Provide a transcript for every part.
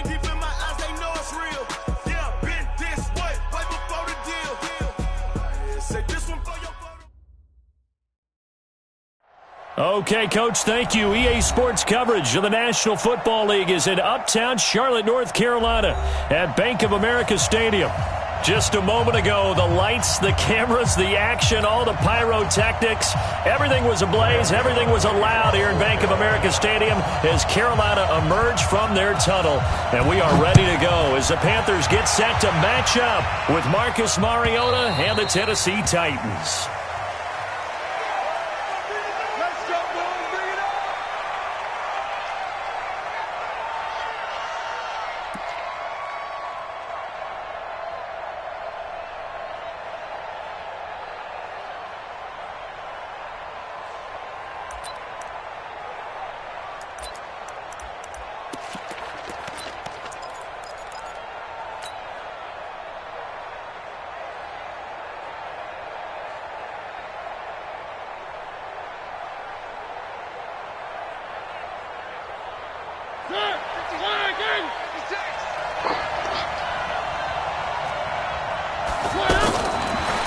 Shine deep in my eyes, they know it's real. Yeah, been this way before the deal. Say this one for your photo. Okay, Coach, thank you. EA Sports coverage of the National Football League is in uptown Charlotte, North Carolina at Bank of America Stadium. Just a moment ago, the lights, the cameras, the action, all the pyrotechnics, everything was ablaze, everything was allowed here in Bank of America Stadium as Carolina emerged from their tunnel. And we are ready to go as the Panthers get set to match up with Marcus Mariota and the Tennessee Titans.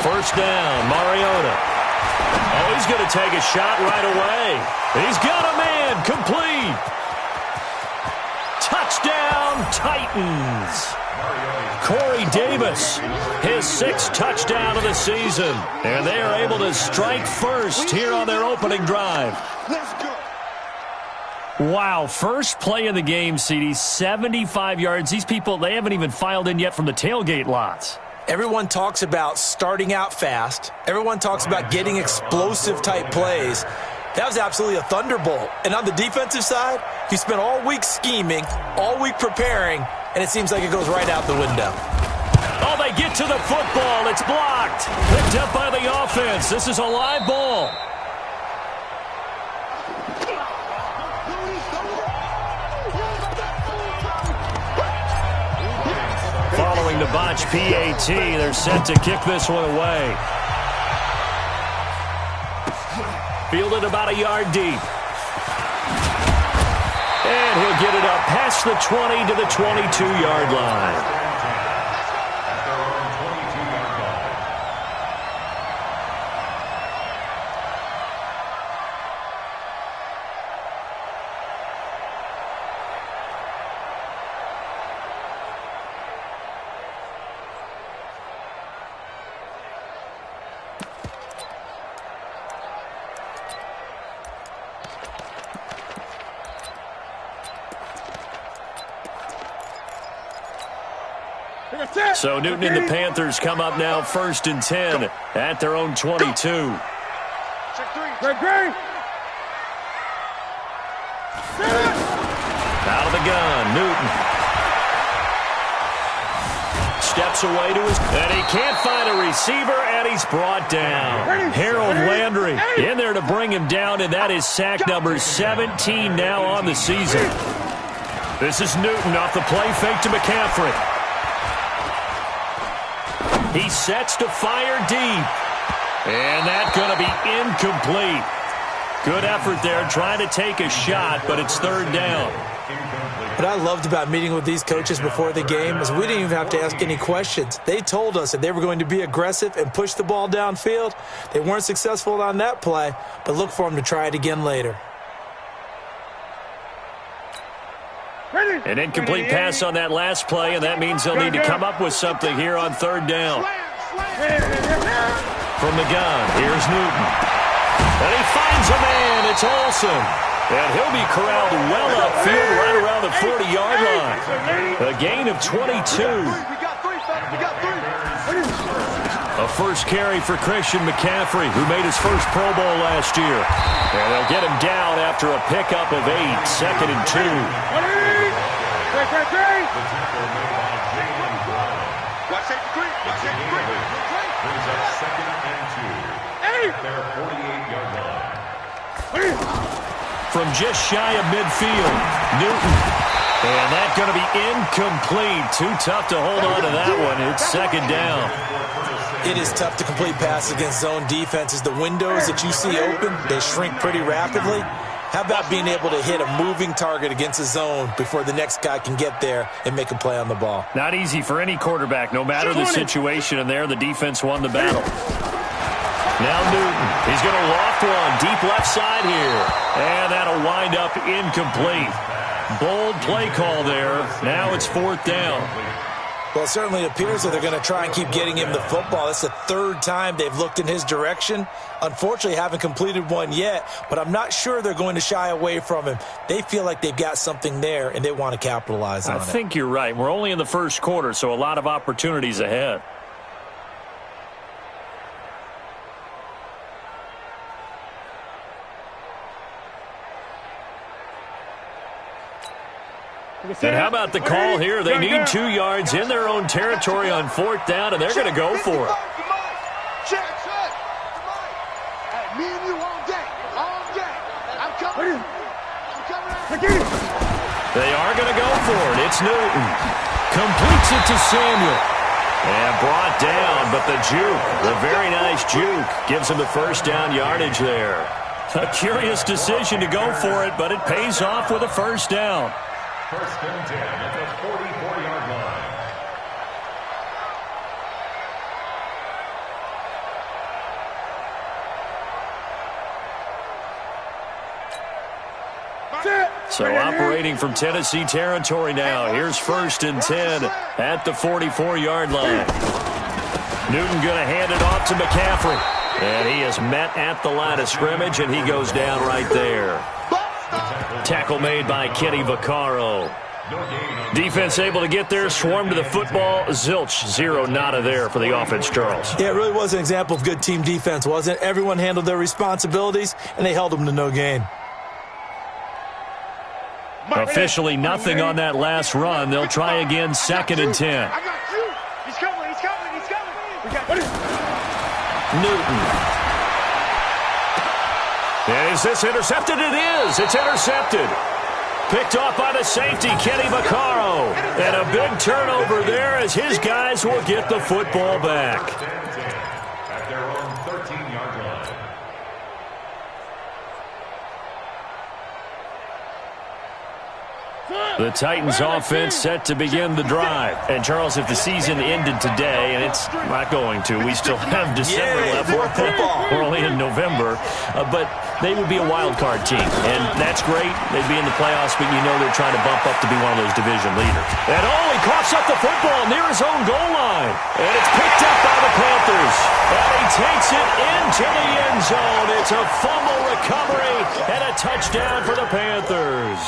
First down, Mariota. Oh, he's going to take a shot right away. He's got a man, complete. Touchdown, Titans. Corey Davis, his 6th touchdown of the season. And they are able to strike first here on their opening drive. Wow, first play of the game, CD, 75 yards. These people, they haven't even filed in yet from the tailgate lots. Everyone talks about starting out fast. Everyone talks about getting explosive-type plays. That was absolutely a thunderbolt. And on the defensive side, you spent all week scheming, all week preparing, and it seems like it goes right out the window. Oh, they get to the football. It's blocked. Picked up by the offense. This is a live ball. Following the botch PAT, they're set to kick this one away. Fielded about a yard deep. And he'll get it up past the 20 to the 22-yard line. So Newton and the Panthers come up now 1st and 10 at their own 22. Check 3. Out of the gun, Newton. Steps away to his, and he can't find a receiver, and he's brought down. Harold Landry in there to bring him down, and that is sack number 17 now on the season. This is Newton off the play fake to McCaffrey. He sets to fire deep. And that's going to be incomplete. Good effort there trying to take a shot, but it's 3rd down. What I loved about meeting with these coaches before the game is we didn't even have to ask any questions. They told us that they were going to be aggressive and push the ball downfield. They weren't successful on that play, but look for them to try it again later. An incomplete pass on that last play, and that means they'll need to come up with something here on 3rd down. From the gun, here's Newton. And he finds a man. It's Olsen. And he'll be corralled well upfield right around the 40-yard line. A gain of 22. A first carry for Christian McCaffrey, who made his first Pro Bowl last year. And they'll get him down after a pickup of 8, 2nd and 2. From just shy of midfield, Newton. And that's going to be incomplete. Too tough to hold on to that one. It's 2nd down. It is tough to complete passes against zone defenses. The windows that you see open, they shrink pretty rapidly. How about being able to hit a moving target against a zone before the next guy can get there and make a play on the ball? Not easy for any quarterback, no matter the situation, and there the defense won the battle. Now Newton. He's going to loft one deep left side here. And that'll wind up incomplete. Bold play call there. Now it's 4th down. Well, it certainly appears that they're going to try and keep getting him the football. That's the 3rd time they've looked in his direction. Unfortunately, haven't completed one yet, but I'm not sure they're going to shy away from him. They feel like they've got something there, and they want to capitalize on it. I think you're right. We're only in the first quarter, so a lot of opportunities ahead. And how about the call here? They need 2 yards in their own territory on 4th down, and they're going to go for it. They are going to go for it. It's Newton. Completes it to Samuel. And brought down, but the juke, the very nice juke, gives him the first down yardage there. A curious decision to go for it, but it pays off with a first down. First and 10 at the 44-yard line. So operating from Tennessee territory now. Here's 1st and 10 at the 44-yard line. Newton going to hand it off to McCaffrey. And he is met at the line of scrimmage, and he goes down right there. Tackle made by Kenny Vaccaro. Defense able to get there, swarm to the football. Zilch, 0, nada there for the offense, Charles. Yeah, it really was an example of good team defense, wasn't it? Everyone handled their responsibilities, and they held them to no gain. Officially nothing on that last run. They'll try again, 2nd and 10. I got you. He's coming. We got Newton. And is this intercepted? It is. It's intercepted. Picked off by the safety, Kenny Vaccaro. And a big turnover there as his guys will get the football back. At their own 13-yard line. The Titans offense set to begin the drive. And, Charles, if the season ended today, and it's not going to, we still have December left. We're only in November. But they would be a wild card team. And that's great. They'd be in the playoffs, but you know they're trying to bump up to be one of those division leaders. And, he coughs up the football near his own goal line. And it's picked up by the Panthers. And he takes it into the end zone. It's a fumble recovery and a touchdown for the Panthers.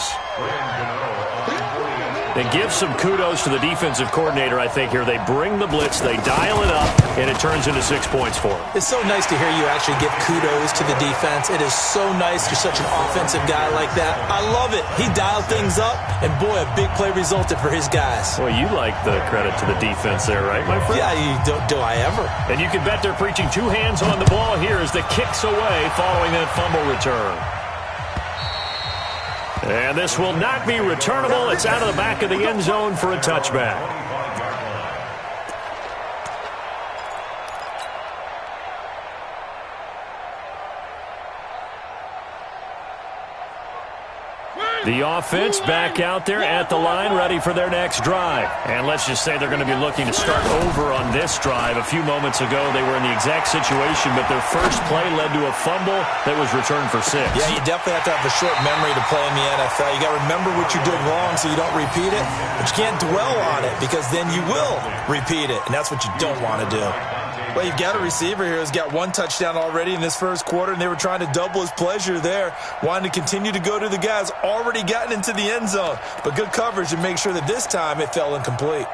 And give some kudos to the defensive coordinator, I think, here. They bring the blitz, they dial it up, and it turns into 6 points for them. It's so nice to hear you actually give kudos to the defense. It is so nice you're such an offensive guy like that. I love it. He dialed things up, and boy, a big play resulted for his guys. Well, you like the credit to the defense there, right, my friend? Yeah, do I ever. And you can bet they're preaching 2 hands on the ball here as the kick's away following that fumble return. And this will not be returnable. It's out of the back of the end zone for a touchback. The offense back out there at the line, ready for their next drive. And let's just say they're going to be looking to start over on this drive. A few moments ago, they were in the exact situation, but their first play led to a fumble that was returned for 6. Yeah, you definitely have to have a short memory to play in the NFL. You got to remember what you did wrong so you don't repeat it, but you can't dwell on it because then you will repeat it, and that's what you don't want to do. Well, you've got a receiver here who's got 1 touchdown already in this first quarter, and they were trying to double his pleasure there, wanting to continue to go to the guys already gotten into the end zone. But good coverage to make sure that this time it fell incomplete.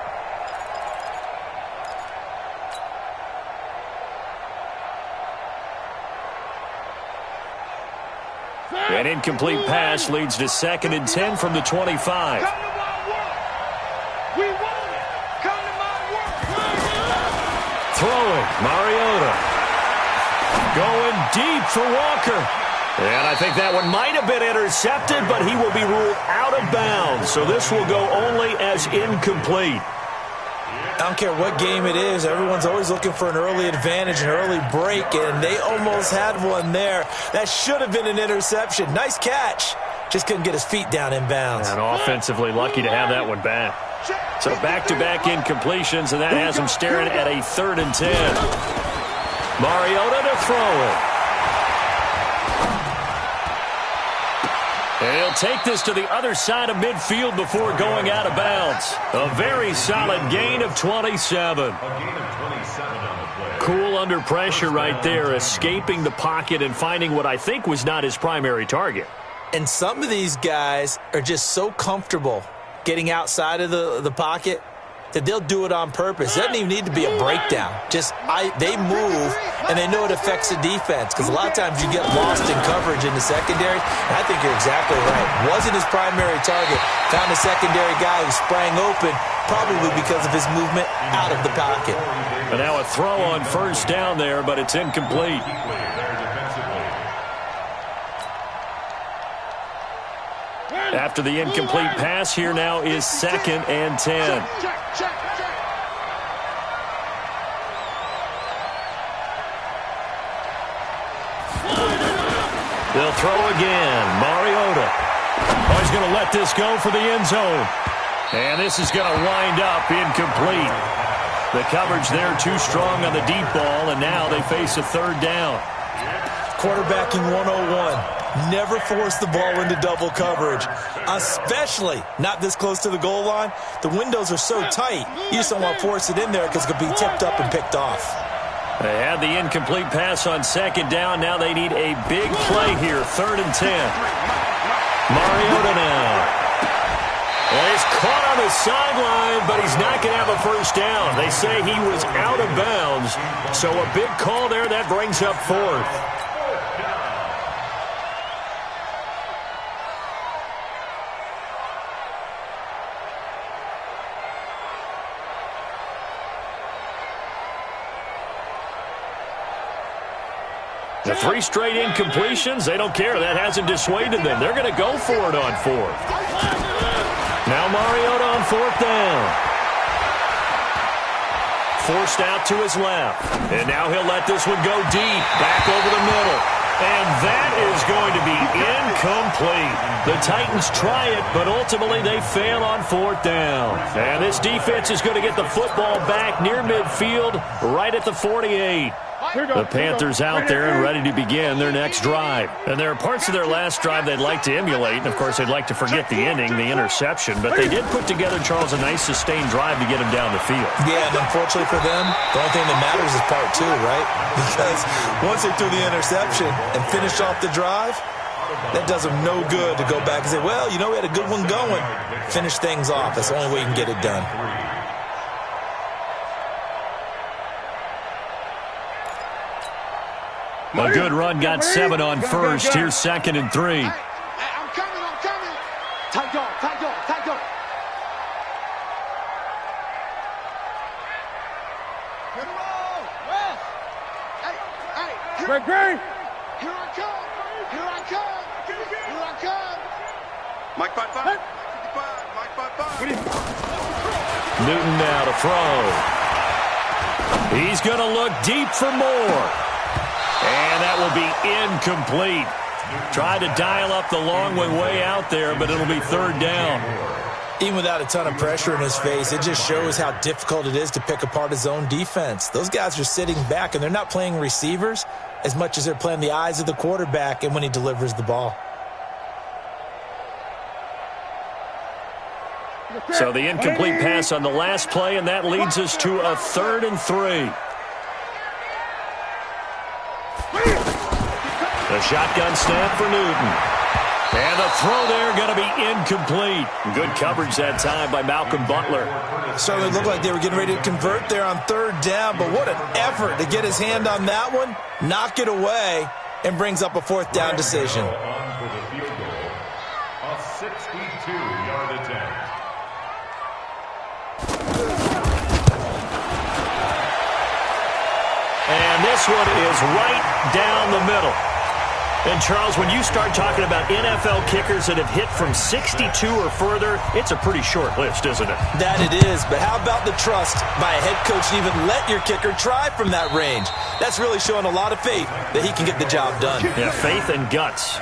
An incomplete pass leads to 2nd and 10 from the 25. Throwing, Mariota. Going deep for Walker. And I think that one might have been intercepted, but he will be ruled out of bounds. So this will go only as incomplete. I don't care what game it is. Everyone's always looking for an early advantage, an early break, and they almost had one there. That should have been an interception. Nice catch. Just couldn't get his feet down in bounds. And offensively lucky to have that one back. So back-to-back incompletions, and that has him staring at a 3rd and 10. Mariota to throw it. And he'll take this to the other side of midfield before going out of bounds. A very solid gain of 27. Cool under pressure right there, escaping the pocket and finding what I think was not his primary target. And some of these guys are just so comfortable getting outside of the pocket that they'll do it on purpose. It doesn't even need to be a breakdown. They move, and they know it affects the defense, because a lot of times you get lost in coverage in the secondary. And I think you're exactly right. Wasn't his primary target. Found a secondary guy who sprang open, probably because of his movement out of the pocket. And now a throw on 1st down there, but it's incomplete. After the incomplete pass, here now is 2nd and 10. They'll throw again. Mariota. Oh, he's going to let this go for the end zone. And this is going to wind up incomplete. The coverage there too strong on the deep ball, and now they face a 3rd down. Quarterbacking 101. Never force the ball into double coverage, especially not this close to the goal line. The windows are so tight, you just don't want to force it in there because it could be tipped up and picked off. They had the incomplete pass on 2nd down. Now they need a big play here, 3rd and 10. Mariota now. Well, he's caught on the sideline, but he's not going to have a 1st down. They say he was out of bounds, so a big call there. That brings up 4th. The 3 straight incompletions, they don't care. That hasn't dissuaded them. They're going to go for it on 4th. Now Mariota on 4th down. Forced out to his left. And now he'll let this one go deep. Back over the middle. And that is going to be incomplete. The Titans try it, but ultimately they fail on 4th down. And this defense is going to get the football back near midfield, right at the 48. The Panthers out there and ready to begin their next drive. And there are parts of their last drive they'd like to emulate. And, of course, they'd like to forget the inning, the interception. But they did put together, Charles, a nice sustained drive to get him down the field. Yeah, and unfortunately for them, the only thing that matters is part 2, right? Because once they threw the interception and finished off the drive, that does them no good to go back and say, well, you know, we had a good one going. Finish things off. That's the only way you can get it done. A good run, got 7 on 1st. Here's 2nd and 3. I'm coming. Tight dog. Get him on. West. Hey. Here I come. Mike 5-5. Newton now to throw. He's going to look deep for more. And that will be incomplete. Tried to dial up the long way out there, but it'll be 3rd down. Even without a ton of pressure in his face, it just shows how difficult it is to pick apart his own defense. Those guys are sitting back, and they're not playing receivers as much as they're playing the eyes of the quarterback and when he delivers the ball. So the incomplete pass on the last play, and that leads us to a 3rd and 3. The shotgun snap for Newton. And the throw there going to be incomplete. Good coverage that time by Malcolm Butler. Certainly looked like they were getting ready to convert there on 3rd down, but what an effort to get his hand on that one, knock it away, and brings up a 4th down decision. A 62-yard attempt. And this one is right down the middle. And, Charles, when you start talking about NFL kickers that have hit from 62 or further, it's a pretty short list, isn't it? That it is, but how about the trust by a head coach to even let your kicker try from that range? That's really showing a lot of faith that he can get the job done. Yeah, faith and guts.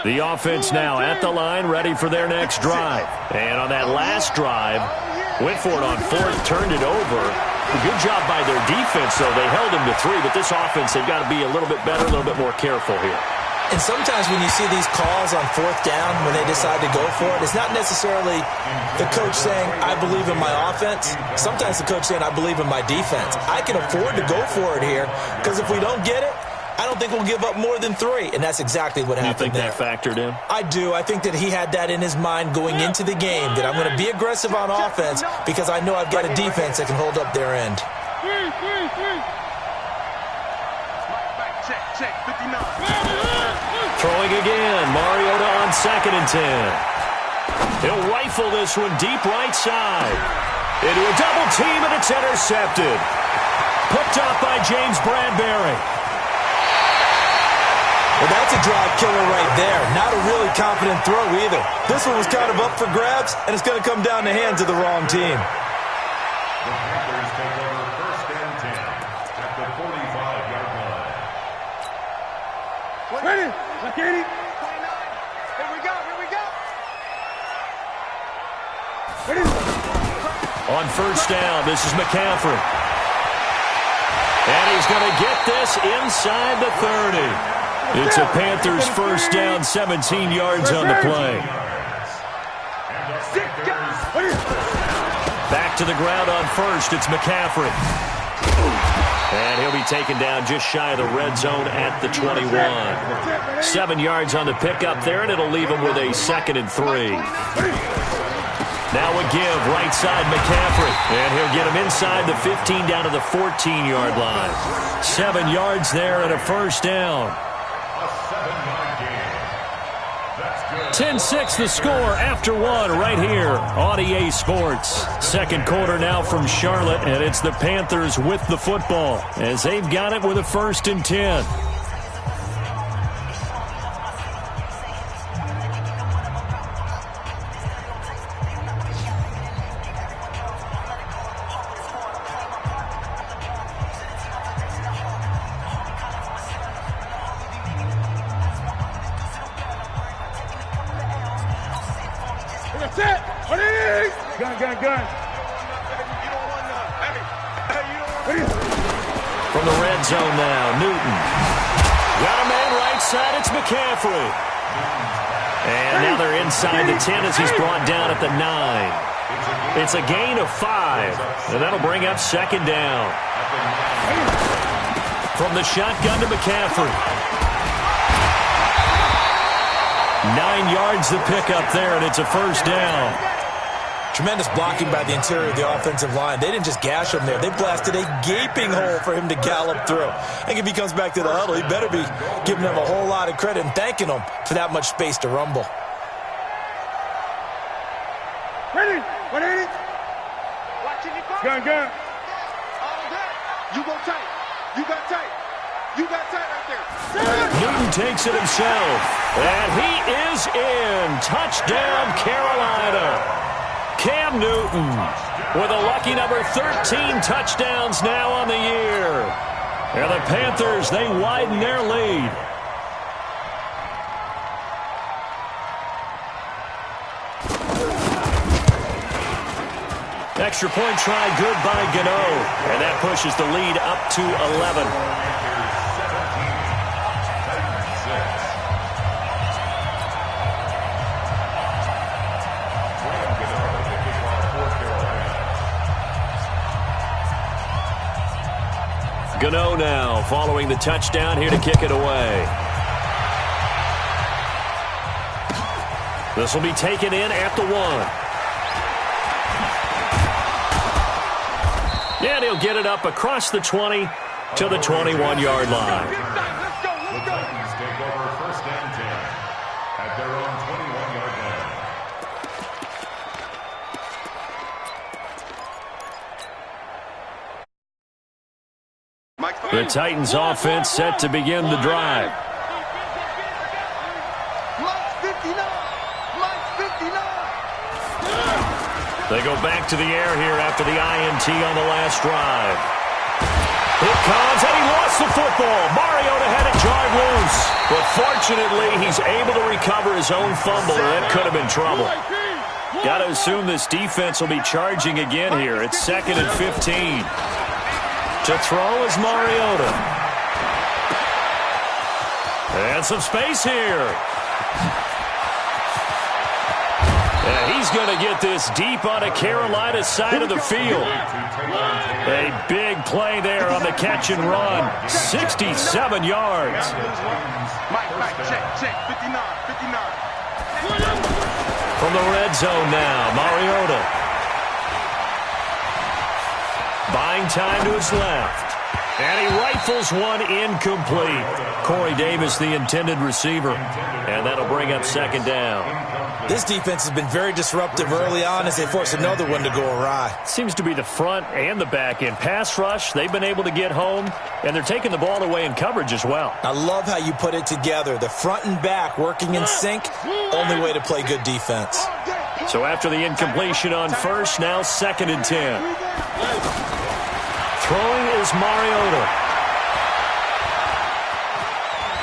The offense now at the line, ready for their next drive. And on that last drive, went for it on fourth, turned it over. A good job by their defense, though. They held him to 3, but this offense, they've got to be a little bit better, a little bit more careful here. And sometimes when you see these calls on fourth down, when they decide to go for it, it's not necessarily the coach saying, I believe in my offense. Sometimes the coach saying, I believe in my defense. I can afford to go for it here, because if we don't get it, I don't think we'll give up more than 3, and that's exactly what happened there. You think that factored in? I do. I think that he had that in his mind going into the game, that I'm going to be aggressive on offense because I know I've got a defense that can hold up their end. Check, 59. Throwing again. Mariota on 2nd and 10. He'll rifle this one deep right side. Into a double team, and it's intercepted. Picked up by James Bradbury. Well, that's a drive killer right there. Not a really confident throw either. This one was kind of up for grabs, and it's going to come down the hands of the wrong team. The Panthers take over 1st and 10 at the 45-yard line. Ready? Ready? 29. Here we go. Ready? On 1st down, this is McCaffrey. And he's going to get this inside the 30. It's a Panthers 1st down, 17 yards on the play. Back to the ground on 1st, it's McCaffrey. And he'll be taken down just shy of the red zone at the 21. 7 yards on the pickup there, and it'll leave him with a 2nd and 3. Now a give, right side McCaffrey. And he'll get him inside the 15 down to the 14-yard line. 7 yards there and a 1st down. 10-6 the score after 1 right here on EA Sports. 2nd quarter now from Charlotte, and it's the Panthers with the football as they've got it with a 1st and 10. Gun. From the red zone now, Newton. Got a man right side, it's McCaffrey. And now they're inside the 10 as he's brought down at the 9. It's a gain of 5, and that'll bring up 2nd down. From the shotgun to McCaffrey. 9 yards the pickup there, and it's a 1st down. Tremendous blocking by the interior of the offensive line. They didn't just gash him there. They blasted a gaping hole for him to gallop through. I think if he comes back to the huddle, he better be giving them a whole lot of credit and thanking them for that much space to rumble. Ready? 180. Watching your Gun. All that. You go tight. You got tight. You got tight right there. Newton takes it himself. And he is in. Touchdown, Carolina. Cam Newton with a lucky number 13 touchdowns now on the year. And the Panthers, they widen their lead. Extra point try good by Gano. And that pushes the lead up to 11. Gano now following the touchdown here to kick it away. This will be taken in at the 1. And he'll get it up across the 20 to the 21-yard line. Let's go. The Titans take over 1st and 10 at their own 21-yard line. The Titans offense set to begin the drive. They go back to the air here after the INT on the last drive. It comes, and he lost the football. Mariota had it jarred loose. But fortunately, he's able to recover his own fumble, and that could have been trouble. Got to assume this defense will be charging again here. It's 2nd and 15. To throw is Mariota. And some space here. And he's going to get this deep on the Carolina side of the field. A big play there on the catch and run. 67 yards. Check, 59. From the red zone now, Mariota. Buying time to his left. And he rifles one incomplete. Corey Davis, the intended receiver. And that'll bring up 2nd down. This defense has been very disruptive early on as they force another one to go awry. Seems to be the front and the back end. Pass rush, they've been able to get home, and they're taking the ball away in coverage as well. I love how you put it together. The front and back working in sync, only way to play good defense. So after the incompletion on first, now 2nd and 10. Throwing is Mariota.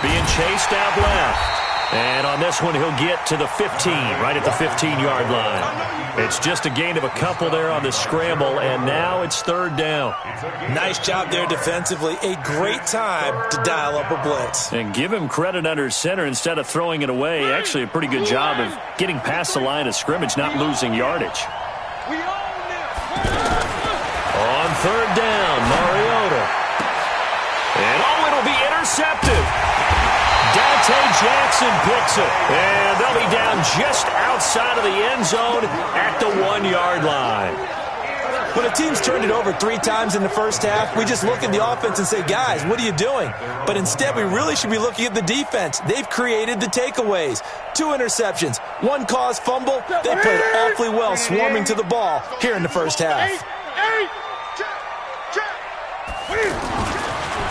Being chased out left. And on this one, he'll get to the 15, right at the 15-yard line. It's just a gain of a couple there on the scramble, and now it's 3rd down. Nice job there defensively. A great time to dial up a blitz. And give him credit under center instead of throwing it away. Actually, a pretty good job of getting past the line of scrimmage, not losing yardage. On 3rd down, Mariota. And it'll be intercepted. Dante Jackson picks it. And they'll be down just outside of the end zone at the 1-yard line. When a team's turned it over 3 times in the first half, we just look at the offense and say, guys, what are you doing? But instead, we really should be looking at the defense. They've created the takeaways. 2 interceptions, 1 caused fumble. They played awfully well swarming to the ball here in the first half.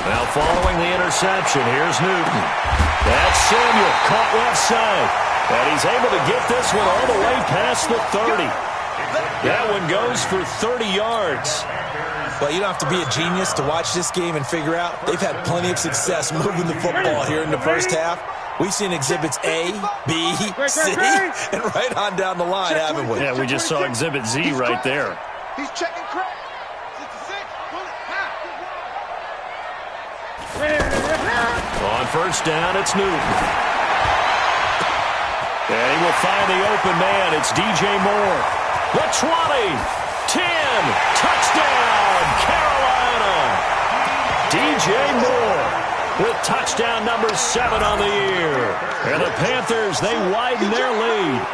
Now following the interception, here's Newton. That's Samuel, caught left side. And he's able to get this one all the way past the 30. That one goes for 30 yards. Well, you don't have to be a genius to watch this game and figure out they've had plenty of success moving the football here in the first half. We've seen exhibits A, B, C, and right on down the line, haven't we? Yeah, we just saw exhibit Z right there. He's checking crack. On first down, it's Newton. And he will find the open man. It's DJ Moore. The 20, 10, touchdown, Carolina. DJ Moore with touchdown number 7 on the year. And the Panthers, they widen their lead.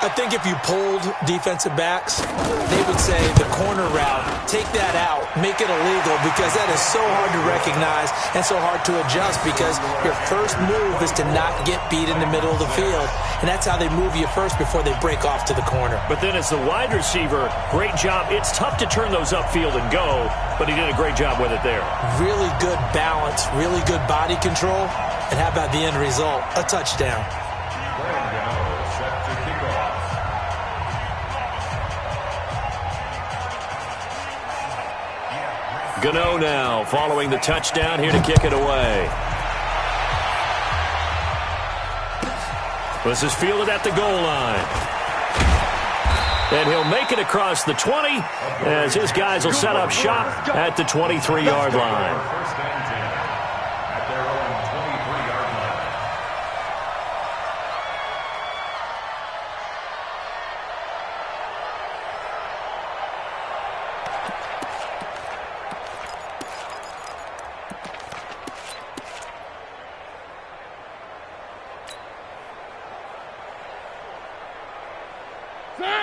I think if you polled defensive backs, they would say the corner route, take that out, make it illegal, because that is so hard to recognize and so hard to adjust, because your first move is to not get beat in the middle of the field, and that's how they move you first before they break off to the corner. But then as the wide receiver, great job. It's tough to turn those upfield and go, but he did a great job with it there. Really good balance, really good body control, and how about the end result? A touchdown. Gano now following the touchdown here to kick it away. This is fielded at the goal line. And he'll make it across the 20 as his guys will set up shop at the 23-yard line.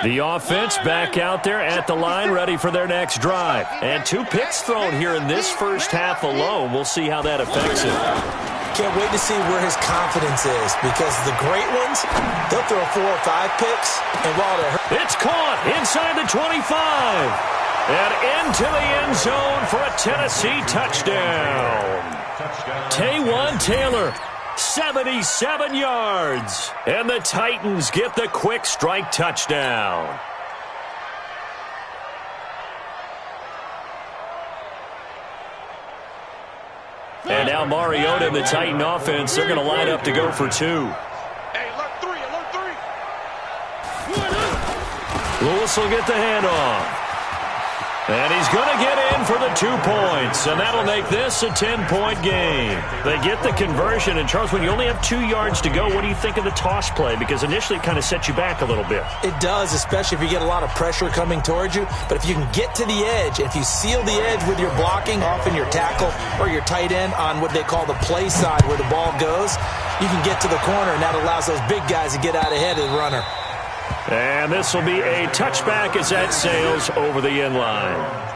The offense back out there at the line, ready for their next drive. And 2 picks thrown here in this first half alone. We'll see how that affects him. Can't wait to see where his confidence is, because the great ones, they'll throw 4 or 5 picks, and while they're hurt, it's caught inside the 25. And into the end zone for a Tennessee touchdown. Taywan Taylor, 77 yards. And the Titans get the quick strike touchdown. And now Mariota and the Titan offense, they're going to line up to go for two. Hey, alert three. Lewis will get the handoff. And he's going to get in for the 2 points, and that'll make this a 10-point game. They get the conversion, and Charles, when you only have 2 yards to go, what do you think of the toss play? Because initially it kind of sets you back a little bit. It does, especially if you get a lot of pressure coming towards you. But if you can get to the edge, if you seal the edge with your blocking, often your tackle or your tight end on what they call the play side where the ball goes, you can get to the corner, and that allows those big guys to get out ahead of the runner. And this will be a touchback as that sails over the end line.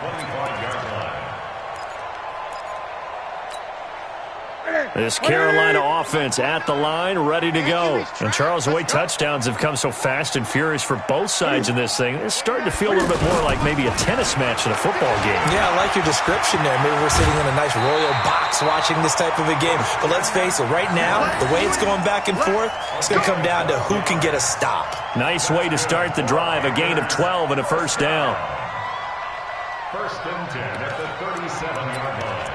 This Carolina offense at the line, ready to go. And Charles, the way touchdowns have come so fast and furious for both sides in this thing, it's starting to feel a little bit more like maybe a tennis match than a football game. Yeah, I like your description there. Maybe we're sitting in a nice royal box watching this type of a game. But let's face it, right now, the way it's going back and forth, it's going to come down to who can get a stop. Nice way to start the drive, a gain of 12 and a first down. First and 10 at the 37-yard line.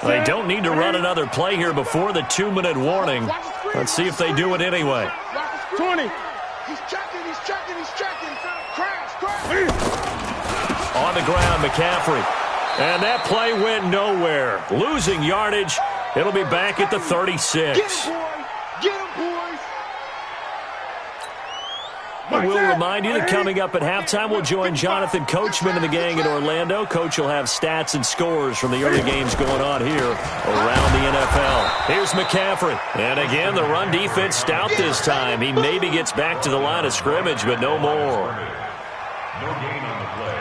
They don't need to run another play here before the 2-minute warning. Let's see if they do it anyway. 20. He's checking. Crash. On the ground, McCaffrey. And that play went nowhere. Losing yardage. It'll be back at the 36. Get him, boys. We'll remind you that coming up at halftime, we'll join Jonathan Coachman and the gang in Orlando. Coach will have stats and scores from the early games going on here around the NFL. Here's McCaffrey. And again, the run defense stout this time. He maybe gets back to the line of scrimmage, but no more. No gain on the play.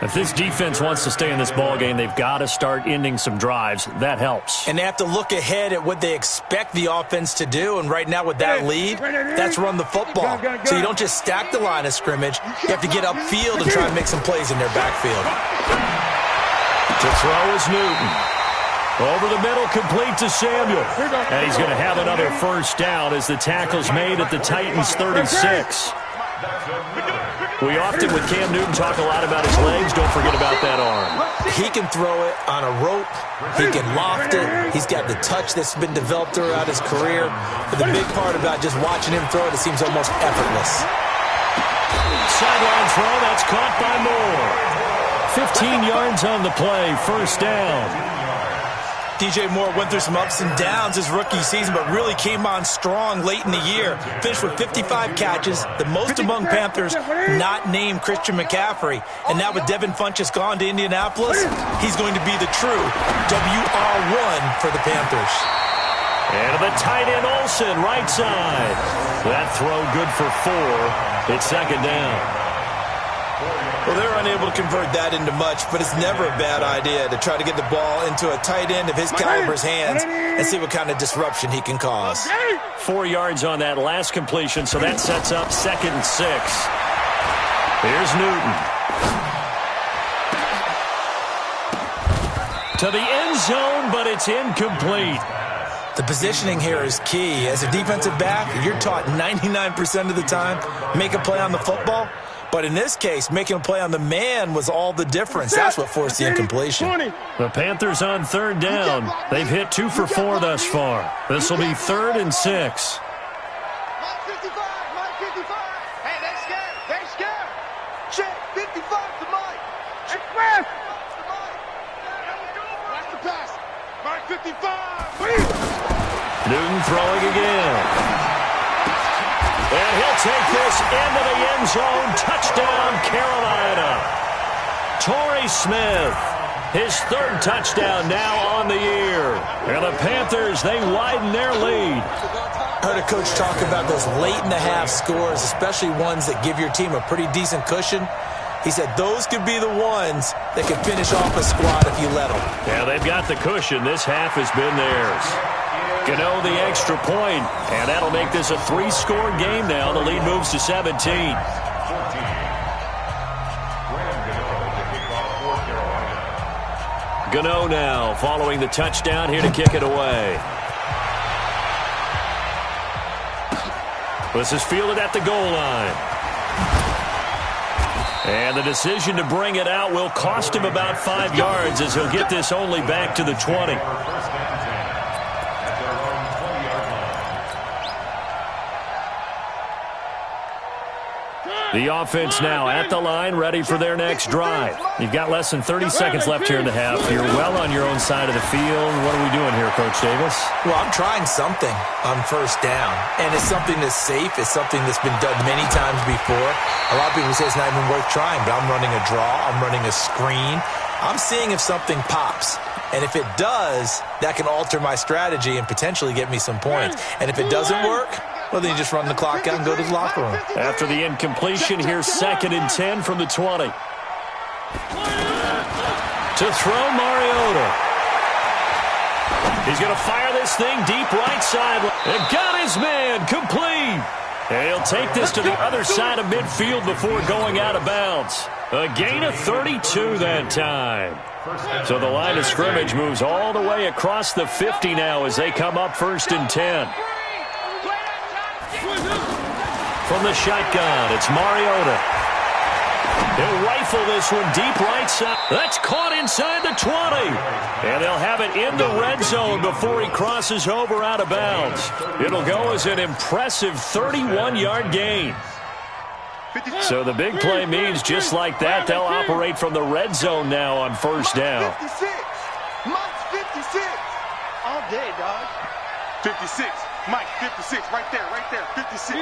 If this defense wants to stay in this ballgame, they've got to start ending some drives. That helps. And they have to look ahead at what they expect the offense to do. And right now with that lead, that's run the football. So you don't just stack the line of scrimmage. You have to get upfield and try and make some plays in their backfield. To throw is Newton. Over the middle, complete to Samuel. And he's going to have another first down as the tackle's made at the Titans' 36. We often, with Cam Newton, talk a lot about his legs. Don't forget about that arm. He can throw it on a rope. He can loft it. He's got the touch that's been developed throughout his career. But the big part about just watching him throw it seems almost effortless. Sideline throw, that's caught by Moore. 15 yards on the play, first down. DJ Moore went through some ups and downs his rookie season, but really came on strong late in the year. Finished with 55 catches, the most among Panthers not named Christian McCaffrey. And now with Devin Funchess gone to Indianapolis, he's going to be the true WR1 for the Panthers. And the tight end Olsen, right side. That throw good for 4. It's second down. Well, they're unable to convert that into much, but it's never a bad idea to try to get the ball into a tight end of his caliber's hands and see what kind of disruption he can cause. 4 yards on that last completion, so that sets up second and 6. Here's Newton. To the end zone, but it's incomplete. The positioning here is key. As a defensive back, you're taught 99% of the time, make a play on the football. But in this case, making a play on the man was all the difference. That's what forced the incompletion. The Panthers on third down. They've hit 2 for 4 thus far. This will be 3rd and 6. Mike 55. Hey, they scared. Check 55 to Mike. Express. Watch the pass. Mike 55. Newton throwing again. And he'll take this into the end zone. Touchdown, Carolina. Torrey Smith, his 3rd touchdown now on the year. And the Panthers, they widen their lead. I heard a coach talk about those late-in-the-half scores, especially ones that give your team a pretty decent cushion. He said those could be the ones that could finish off a squad if you let them. Yeah, they've got the cushion. This half has been theirs. Gano the extra point, and that'll make this a 3-score game now. The lead moves to 17. Gano now following the touchdown here to kick it away. This is fielded at the goal line. And the decision to bring it out will cost him about 5 yards as he'll get this only back to the 20. The offense now at the line, ready for their next drive. You've got less than 30 seconds left here in the half. You're well on your own side of the field. What are we doing here, Coach Davis? Well, I'm trying something on first down, and it's something that's safe. It's something that's been done many times before. A lot of people say it's not even worth trying, but I'm running a draw. I'm running a screen. I'm seeing if something pops. And if it does, that can alter my strategy and potentially get me some points. And if it doesn't work, well, then you just run the clock out and go to the locker room. After the incompletion, here's 2nd and 10 from the 20. To throw, Mariota. He's going to fire this thing deep right side. And got his man complete. And he'll take this to the other side of midfield before going out of bounds. A gain of 32 that time. So the line of scrimmage moves all the way across the 50 now as they come up 1st and 10. From the shotgun, it's Mariota. He'll rifle this one deep right side. That's caught inside the 20. And they'll have it in the red zone before he crosses over out of bounds. It'll go as an impressive 31-yard gain. So the big play means just like that, they'll operate from the red zone now on first down. 56. Mike's 56. All day, dog. 56. Mike, 56. Right there, 56.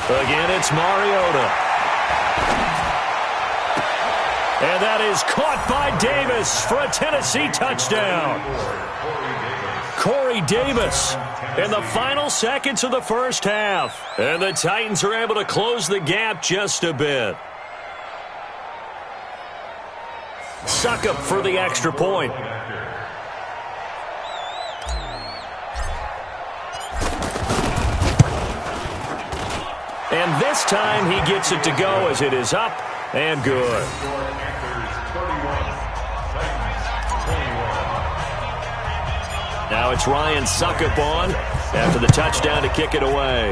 Again, it's Mariota. And that is caught by Davis for a Tennessee touchdown. Corey Davis in the final seconds of the first half. And the Titans are able to close the gap just a bit. Suckup for the extra point. And this time he gets it to go as it is up and good. Now it's Ryan Suckup on after the touchdown to kick it away.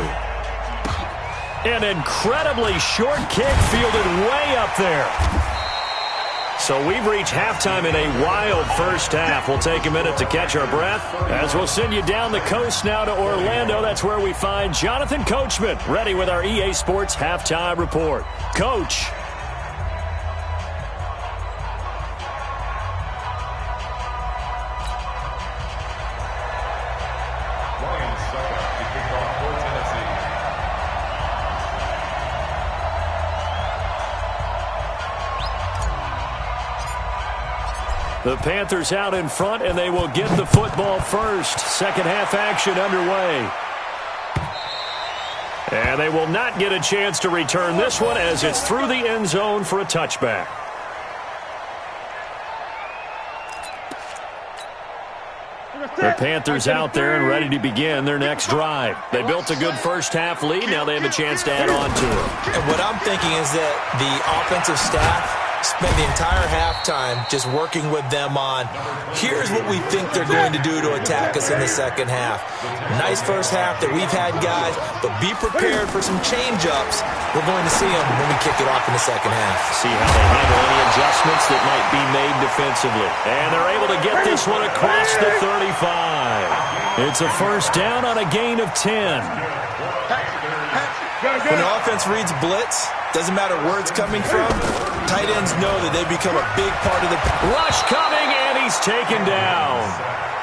An incredibly short kick fielded way up there. So we've reached halftime in a wild first half. We'll take a minute to catch our breath as we'll send you down the coast now to Orlando. That's where we find Jonathan Coachman ready with our EA Sports Halftime Report. Coach. Ryan Suckup to kick off for Tennessee. The Panthers out in front, and they will get the football first. Second half action underway. And they will not get a chance to return this one as it's through the end zone for a touchback. The Panthers out there and ready to begin their next drive. They built a good first half lead. Now they have a chance to add on to it. And what I'm thinking is that the offensive staff spent the entire halftime just working with them on, here's what we think they're going to do to attack us in the second half. Nice first half that we've had, guys, but be prepared for some change-ups. We're going to see them when we kick it off in the second half. See how they handle any adjustments that might be made defensively. And they're able to get this one across the 35. It's a first down on a gain of 10. When the offense reads blitz, doesn't matter where it's coming from, tight ends know that they become a big part of the rush coming, and he's taken down.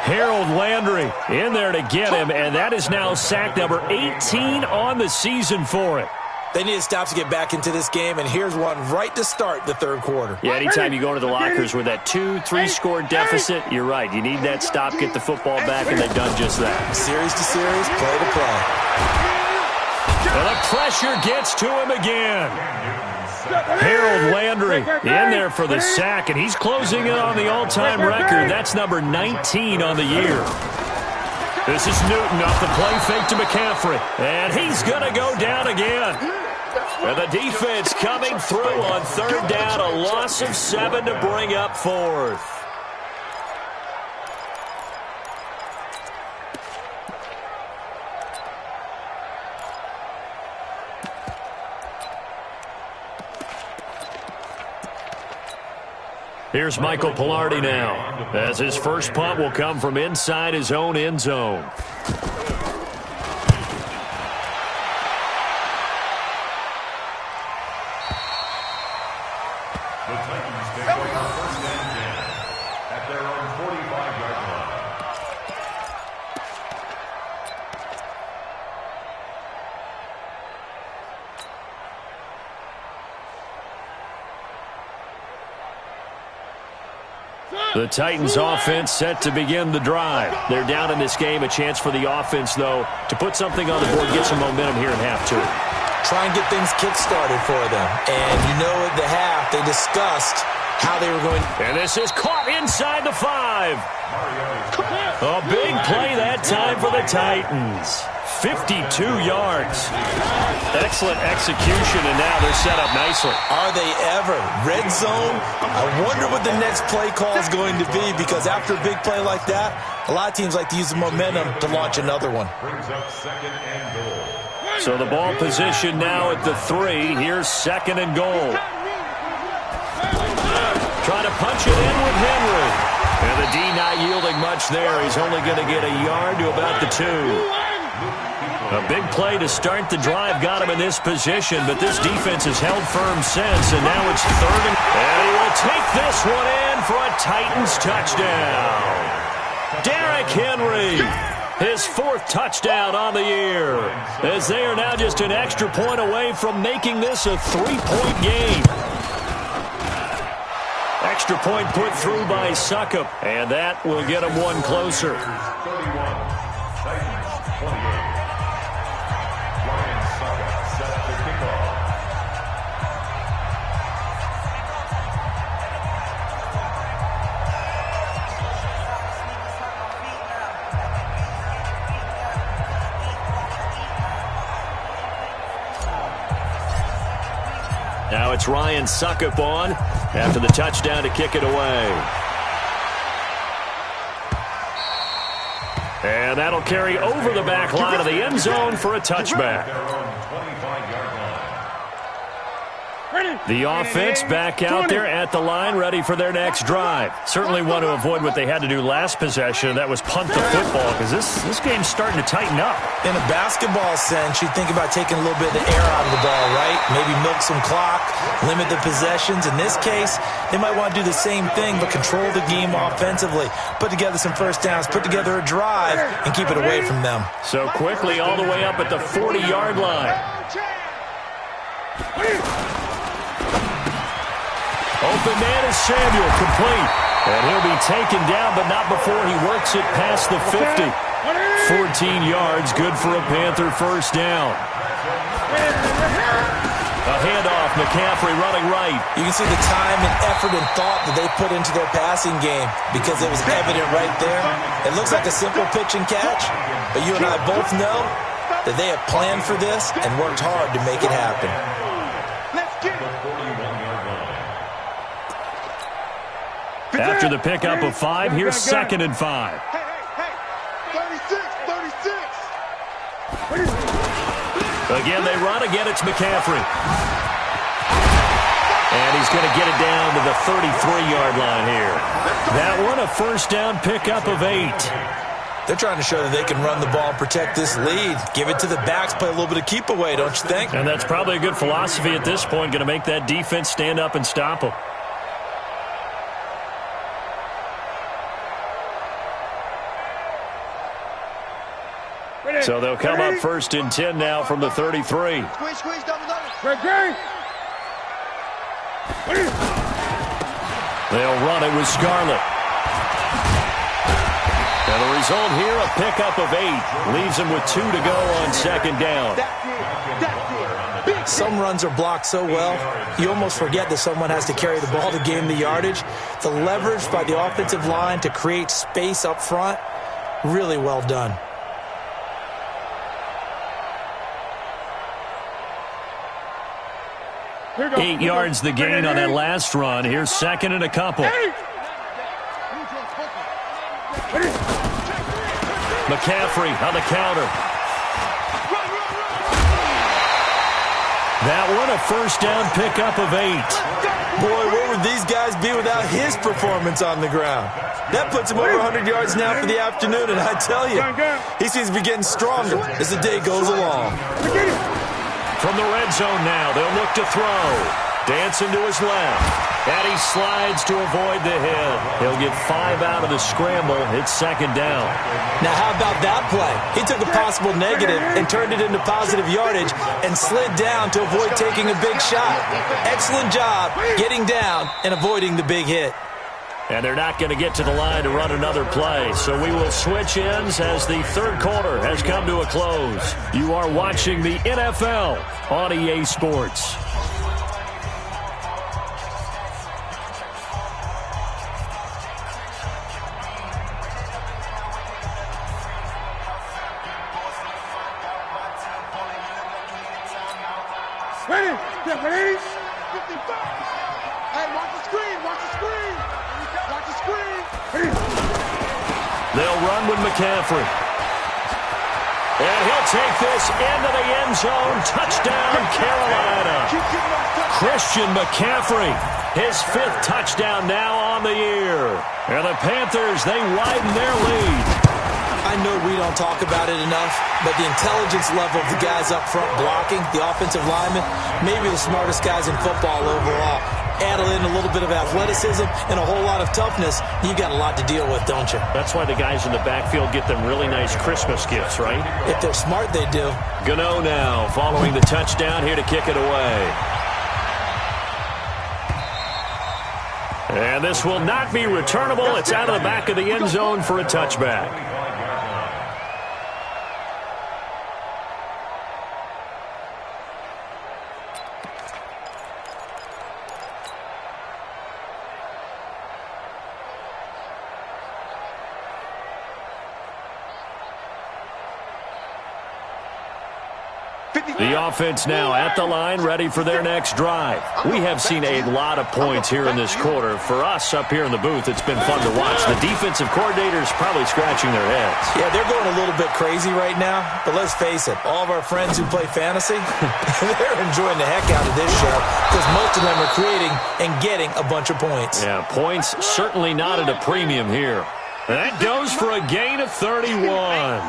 Harold Landry in there to get him, and that is now sack number 18 on the season for it. They need to stop to get back into this game, and here's one right to start the third quarter. Yeah, anytime you go to the lockers with that 2-3 score deficit, you're right. You need that stop, get the football back, and they've done just that. Series to series, play to play. And the pressure gets to him again. Harold Landry in there for the sack, and he's closing in on the all-time record. That's number 19 on the year. This is Newton off the play fake to McCaffrey, and he's going to go down again. And the defense coming through on third down, a loss of 7 to bring up fourth. Here's Michael Pilardi now, as his first punt will come from inside his own end zone. The Titans take over first and 10 at their own 45-yard line. The Titans offense set to begin the drive. They're down in this game. A chance for the offense, though, to put something on the board, get some momentum here in half two. Try and get things kick-started for them. And you know at the half, they discussed how they were going. And this is caught inside the 5. A big play that time for the Titans. 52 yards. Excellent execution, and now they're set up nicely. Are they ever? Red zone? I wonder what the next play call is going to be, because after a big play like that, a lot of teams like to use the momentum to launch another one. Brings up second and goal. So the ball position now at the 3. Here's second and goal. Trying to punch it in with Henry. And the D not yielding much there. He's only going to get a yard to about the 2. A big play to start the drive got him in this position, but this defense has held firm since, and now it's third and he will take this one in for a Titans touchdown. Derrick Henry, his 4th touchdown on the year, as they are now just an extra point away from making this a 3-point game. Extra point put through by Succop, and that will get him one closer. 31, Titans 28. Ryan Succop set to kick off. Now it's Ryan Succop on after the touchdown to kick it away. And that'll carry over the back line of the end zone for a touchback. The offense back out there at the line, ready for their next drive. Certainly want to avoid what they had to do last possession. That was punt the football, because this game's starting to tighten up. In a basketball sense, you think about taking a little bit of the air out of the ball, right? Maybe milk some clock, limit the possessions. In this case, they might want to do the same thing, but control the game offensively. Put together some first downs, put together a drive, and keep it away from them. So quickly all the way up at the 40-yard line. Open man is Samuel, complete. And he'll be taken down, but not before he works it past the 50. 14 yards, good for a Panther first down. A handoff, McCaffrey running right. You can see the time and effort and thought that they put into their passing game, because it was evident right there. It looks like a simple pitch and catch, but you and I both know that they have planned for this and worked hard to make it happen. After the pickup of 5, here's second and 5. Hey, 36. Again, they run. Again, it's McCaffrey. And he's going to get it down to the 33-yard line here. That one, a first down pickup of 8. They're trying to show that they can run the ball and protect this lead. Give it to the backs, play a little bit of keep away, don't you think? And that's probably a good philosophy at this point, going to make that defense stand up and stop them. So they'll come up first and 10 now from the 33. Squeeze, double. They'll run it with Scarlett. And the result here, a pickup of 8. Leaves them with 2 to go on second down. Some runs are blocked so well, you almost forget that someone has to carry the ball to gain the yardage. The leverage by the offensive line to create space up front, really well done. 8 yards the gain on that last run. Here's second and a couple. McCaffrey on the counter. That one a first down pickup of 8. Boy, where would these guys be without his performance on the ground? That puts him over 100 yards now for the afternoon, and I tell you, he seems to be getting stronger as the day goes along. From the red zone now, they'll look to throw. Dancing to his left. And he slides to avoid the hit. He'll get 5 out of the scramble. It's second down. Now, how about that play? He took a possible negative and turned it into positive yardage and slid down to avoid taking a big shot. Excellent job getting down and avoiding the big hit. And they're not going to get to the line to run another play. So we will switch ends as the third quarter has come to a close. You are watching the NFL on EA Sports. Ready? Get ready. 55. Hey, watch the screen. Watch the screen. Watch the screen. Ready? They'll run with McCaffrey. And he'll take this into the end zone. Touchdown, Carolina. Christian McCaffrey, his 5th touchdown now on the year. And the Panthers, they widen their lead. I know we don't talk about it enough, but the intelligence level of the guys up front blocking, the offensive linemen, maybe the smartest guys in football overall. Add in a little bit of athleticism and a whole lot of toughness, you got a lot to deal with, don't you? That's why the guys in the backfield get them really nice Christmas gifts, right? If they're smart, they do. Gano now following the touchdown here to kick it away. And this will not be returnable. It's out of the back of the end zone for a touchback. The offense now at the line, ready for their next drive. We have seen a lot of points here in this quarter. For us up here in the booth, it's been fun to watch. The defensive coordinators probably scratching their heads. Yeah, they're going a little bit crazy right now, but let's face it, all of our friends who play fantasy, they're enjoying the heck out of this show because most of them are creating and getting a bunch of points. Yeah, points certainly not at a premium here. That goes for a gain of 31.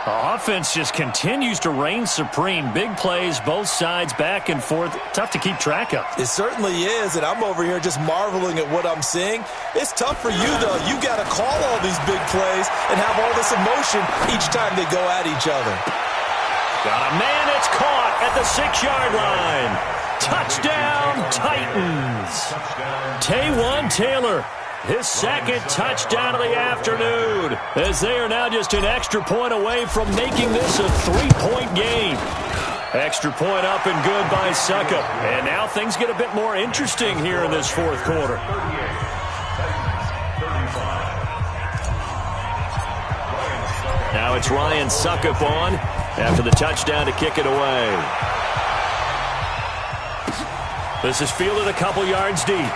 The offense just continues to reign supreme. Big plays, both sides, back and forth. Tough to keep track of. It certainly is, and I'm over here just marveling at what I'm seeing. It's tough for you, though. You got to call all these big plays and have all this emotion each time they go at each other. Got a man that's caught at the 6-yard line. Touchdown, Titans. Taywan Taylor. His second touchdown of the afternoon, as they are now just an extra point away from making this a 3-point game. Extra point up and good by Suckup. And now things get a bit more interesting here in this fourth quarter. Now it's Ryan Suckup on after the touchdown to kick it away. This is fielded a couple yards deep.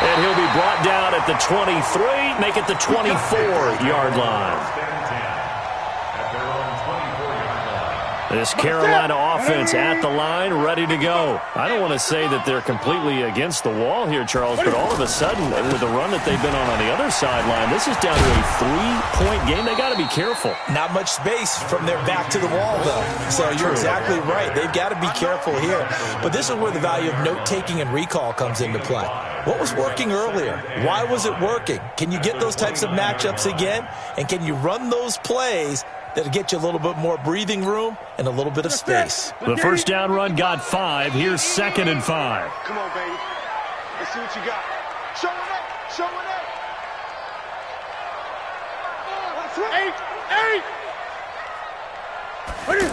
And he'll be brought down at the 23, make it the 24-yard line. This Carolina offense at the line, ready to go. I don't want to say that they're completely against the wall here, Charles, but all of a sudden, with the run that they've been on the other sideline, this is down to a 3-point game. They got to be careful. Not much space from their back to the wall, though. So you're exactly right. They've got to be careful here. But this is where the value of note-taking and recall comes into play. What was working earlier? Why was it working? Can you get those types of matchups again? And can you run those plays that'll get you a little bit more breathing room and a little bit of space? The first down run got 5. Here's 2nd and 5. Come on, baby. Let's see what you got. Show it up. Show it up. 8.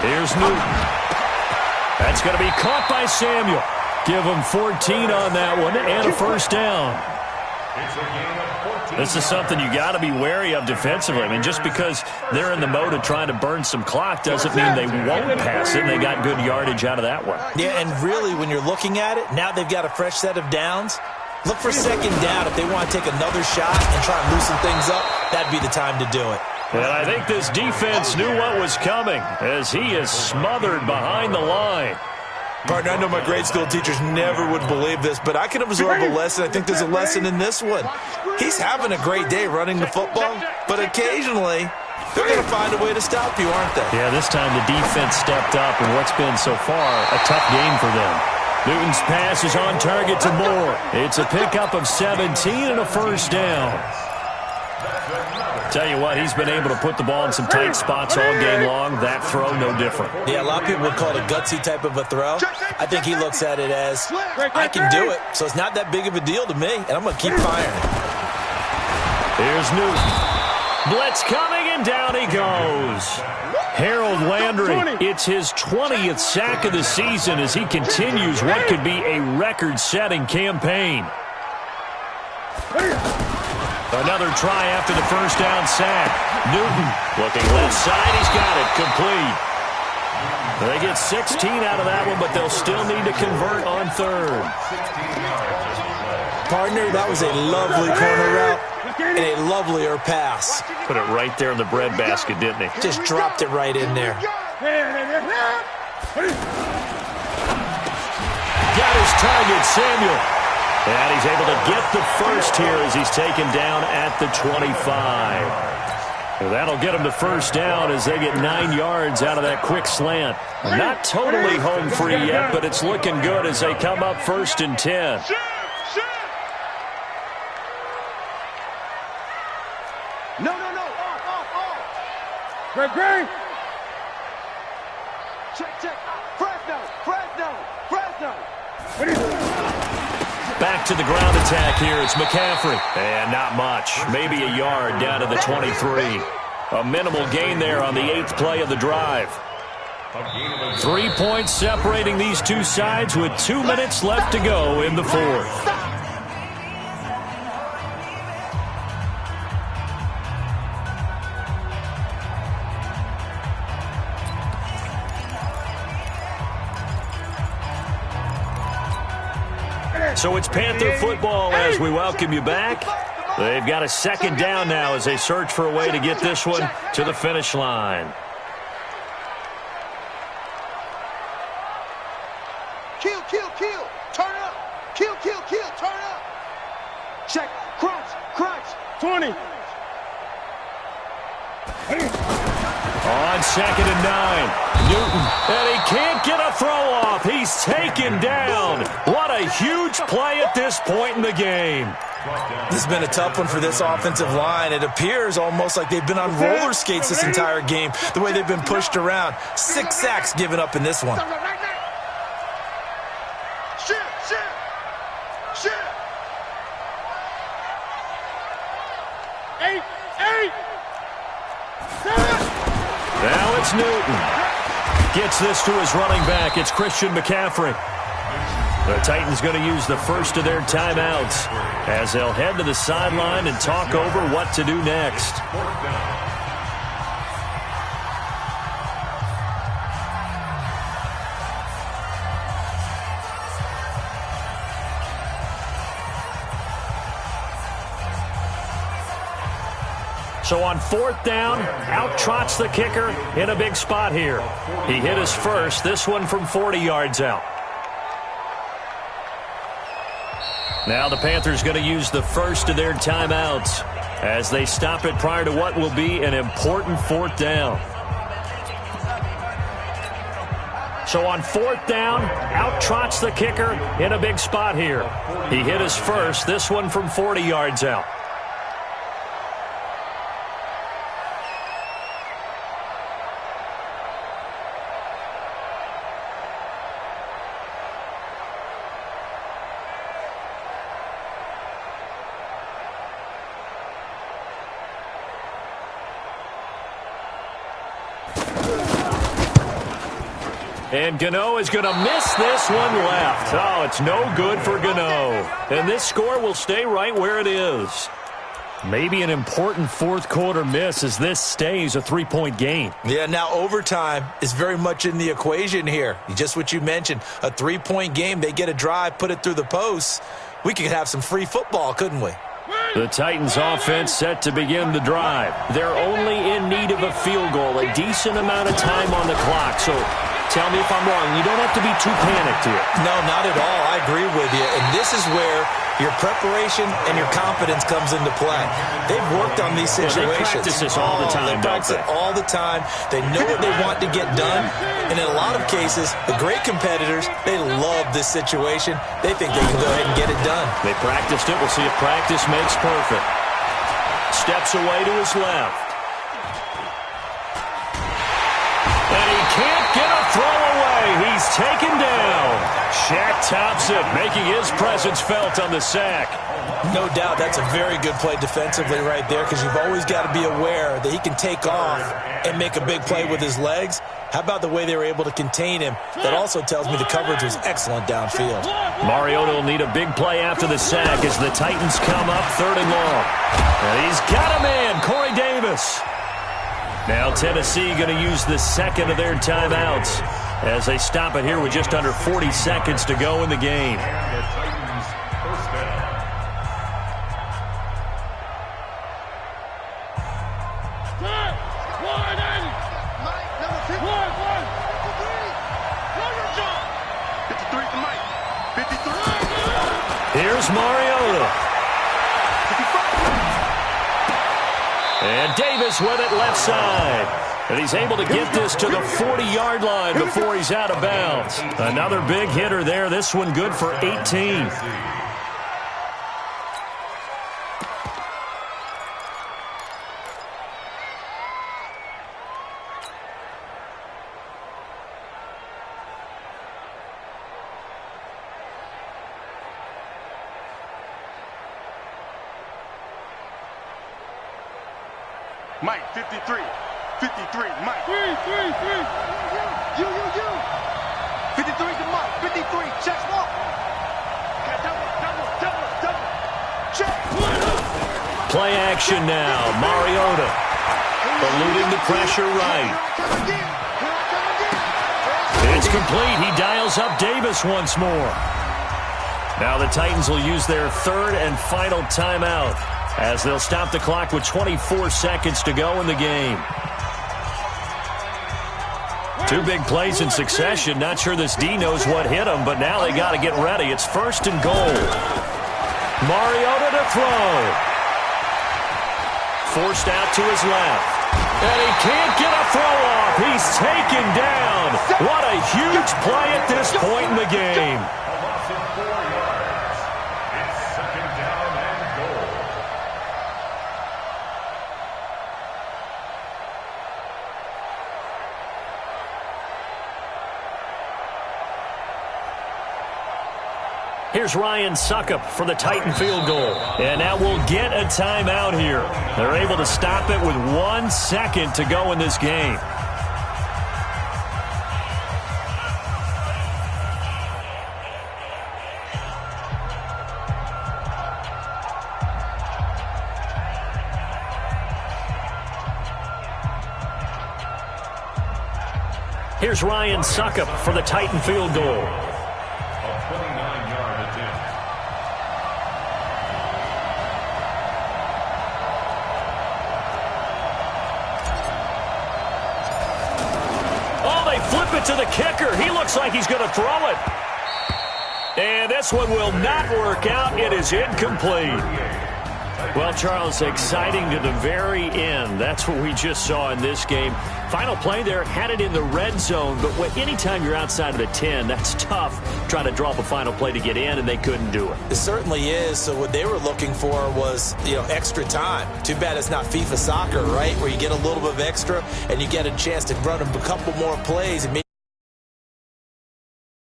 Here's Newton. That's going to be caught by Samuel. Give him 14 on that one and a first down. It's a gain of 14. This is something you got to be wary of defensively. I mean, just because they're in the mode of trying to burn some clock doesn't mean they won't pass it. And they got good yardage out of that one. Yeah, and really, when you're looking at it, now they've got a fresh set of downs. Look for second down. If they want to take another shot and try and loosen things up, that'd be the time to do it. And I think this defense knew what was coming as he is smothered behind the line. Partner, I know my grade school teachers never would believe this, but I can absorb a lesson. I think there's a lesson in this one. He's having a great day running the football, but occasionally they're going to find a way to stop you, aren't they? Yeah, this time the defense stepped up in what's been so far a tough game for them. Newton's pass is on target to Moore. It's a pickup of 17 and a first down. Tell you what, he's been able to put the ball in some tight spots all game long. That throw, no different. Yeah, a lot of people would call it a gutsy type of a throw. I think he looks at it as, I can do it, so it's not that big of a deal to me, and I'm going to keep firing. Here's Newton. Blitz coming, and down he goes. Harold Landry, it's his 20th sack of the season as he continues what could be a record-setting campaign. Another try after the first down sack. Newton looking left side. He's got it complete. They get 16 out of that one, but they'll still need to convert on third. Partner, that was a lovely corner route and a lovelier pass. Put it right there in the breadbasket, didn't he? Just dropped it right in there. Got his target, Samuel. And he's able to get the first here as he's taken down at the 25. Well, that'll get him to first down as they get 9 yards out of that quick slant. Not totally home free yet, but it's looking good as they come up 1st and 10. No. Off. Greg. Check. Fresno. Back to the ground attack here. It's McCaffrey. And not much. Maybe a yard down to the 23. A minimal gain there on the 8th play of the drive. 3 points separating these two sides with 2 minutes left to go in the 4th. So it's Panther football as we welcome you back. They've got a second down now as they search for a way to get this one to the finish line. Kill. Turn up. Kill. Turn up. Check. Crunch. 20. On 2nd and 9. Newton, and he can't get a throw off. He's taken down. What a huge play at this point in the game. This has been a tough one for this offensive line. It appears almost like they've been on roller skates this entire game, the way they've been pushed around. 6 sacks given up in this one. Shit. Eight. Now it's Newton. Gets this to his running back. It's Christian McCaffrey. The Titans going to use the first of their timeouts as they'll head to the sideline and talk over what to do next. So on 4th down, out trots the kicker in a big spot here. He hit his first, this one from 40 yards out. Now the Panthers going to use the first of their timeouts as they stop it prior to what will be an important 4th down. So on 4th down, out trots the kicker in a big spot here. He hit his first, this one from 40 yards out. And Gano is going to miss this one left. Oh, it's no good for Gano. And this score will stay right where it is. Maybe an important fourth quarter miss as this stays a 3-point game. Yeah, now overtime is very much in the equation here. Just what you mentioned, a 3-point game. They get a drive, put it through the posts. We could have some free football, couldn't we? The Titans offense set to begin the drive. They're only in need of a field goal, a decent amount of time on the clock. So tell me if I'm wrong. You don't have to be too panicked here. No, not at all. I agree with you. And this is where your preparation and your confidence comes into play. They've worked on these situations. They practice this all the time. They practice it all the time. They know what they want to get done. And in a lot of cases, the great competitors, they love this situation. They think they can go ahead and get it done. They practiced it. We'll see if practice makes perfect. Steps away to his left. And he can't get a throw away. He's taken down. Shaq tops it, making his presence felt on the sack. No doubt that's a very good play defensively right there, because you've always got to be aware that he can take off and make a big play with his legs. How about the way they were able to contain him? That also tells me the coverage was excellent downfield. Mariota will need a big play after the sack as the Titans come up 3rd and long. And he's got a man, Corey Davis. Now Tennessee going to use the second of their timeouts as they stop it here with just under 40 seconds to go in the game. And the Titans first down. Here's Mariota. And Davis with it left side. And he's able to get this to the 40-yard line before he's out of bounds. Another big hitter there. This one good for 18. Mike, 53. 53, Mike. 3. You. 53 to Mike. 53, checks walk. Double. Check. Play action now. Mariota eluding the pressure right. It's complete. He dials up Davis once more. Now the Titans will use their 3rd and final timeout as they'll stop the clock with 24 seconds to go in the game. 2 big plays in succession. Not sure this D knows what hit him, but now they got to get ready. It's 1st and goal. Mariota to throw. Forced out to his left. And he can't get a throw off. He's taken down. What a huge play at this point in the game. A loss of 4 yards. It's 2nd down and goal. Here's Ryan Suckup for the Titan field goal. And now we'll get a timeout here. They're able to stop it with 1 second to go in this game. Here's Ryan Suckup for the Titan field goal. Flip it to the kicker. He looks like he's going to throw it. And this one will not work out. It is incomplete. Well, Charles, exciting to the very end. That's what we just saw in this game. Final play there, had it in the red zone, but anytime you're outside of the 10, that's tough trying to draw up a final play to get in, and they couldn't do it. It certainly is. So what they were looking for was, extra time. Too bad it's not FIFA soccer, right, where you get a little bit of extra and you get a chance to run a couple more plays and maybe